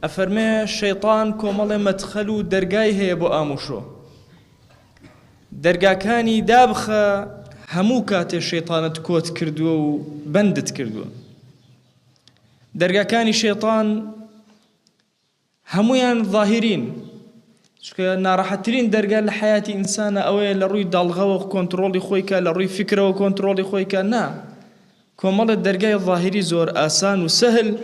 أفرمي الشيطان كومالي مدخلو درقاي هي بو آموشو درقا كاني دابخة همو كاتي الشيطان تكوت كردو و بندت كردو درقا كاني شيطان همويان ظاهرين شكا ناراحترين درقا لحياة إنسان أوي لروي دالغا وكونترولي خويكا لروي فكرة وكونترولي خويكا نا كومالي درقاي الظاهري زور آسان وسهل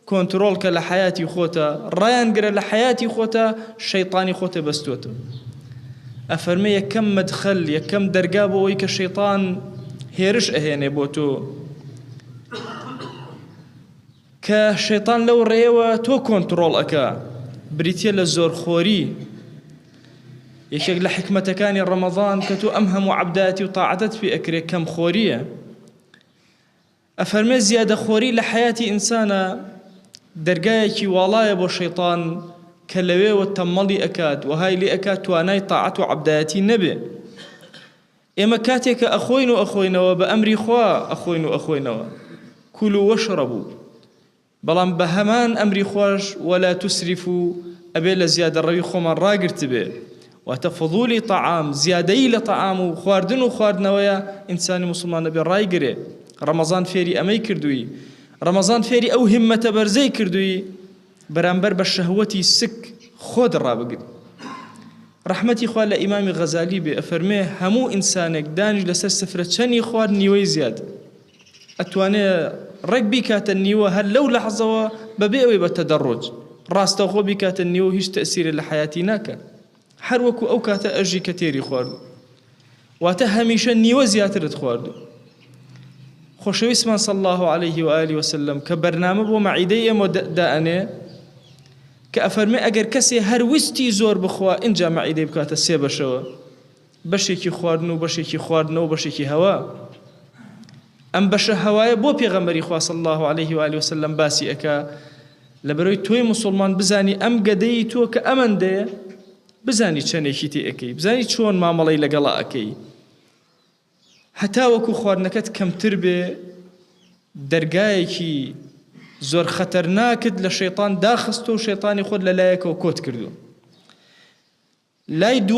كنترولك لحياتي خوتا رايان قرا لحياتي خوتا شيطاني خوتا بستوتو أفرمي يكم مدخل يكم درقابو ويك الشيطان هيرش أهيني بوتو كشيطان لو ريوة تو كنترول أكا بريتيا للزور خوري يشيك لحكمة كاني رمضان كتو أمهم عبداتي وطاعتت في أكري كم خورية أفرمي زيادة خوري لحياتي إنسانا درقايكي والاي بو الشيطان كلوي والتمالي أكاد وهاي لي أكاد تواناي طاعت عبداتي النبي إما كاتك أخوين وبأمري خوا أخوين كلوا واشربوا بلان بهمان أمري خواش ولا تسرفوا أبي لزيادة الربي خوما راقرت به وتفضولي طعام زيادة لطعام وخواردن ويا إنسان مسلمان نبي رايقري رمضان فيري أمي كردوي رمضان فيري أو همة برزي كردوي برانبر بالشهوتي سك خود الرابق رحمتي خواه لإمام غزالي بأفرميه همو إنسانك دانج لسر سفرة شني خوار نيوي زياد أتواني رقبي كات النيوة هل لو لحظة ببيئوي بالتدرج راستوخو بكات النيوة هيش تأثير لحياتي ناكا حروكو أو كات أجي كتيري خواردو واتهميش النيوة زيادة خواردو خوشوي اسمان صلى الله عليه وآله وسلم كبرنامج ومعيدية مدأنه كأفرمي أجر كسي هروستي زور بخوا إن جا معيدي بكات السيبة شوا بشيكي خواردنو بشيكي هوا أم بشه هواي بو بيغمبري خوا صلى الله عليه وآله وسلم باسي أكا لبروي توي مسلمان بزاني أم قدي تو كأمن دي بزاني چنيكي تي أكي بزاني چون معاملي لقلا أكي حتى وكو خواردنەکەت کەمتر بێ دەرگایەکی زۆر خەتەرناکت لە شەیطان داخستۆ و شەیطانی خۆت لەلایەکەوە کۆت کردو لای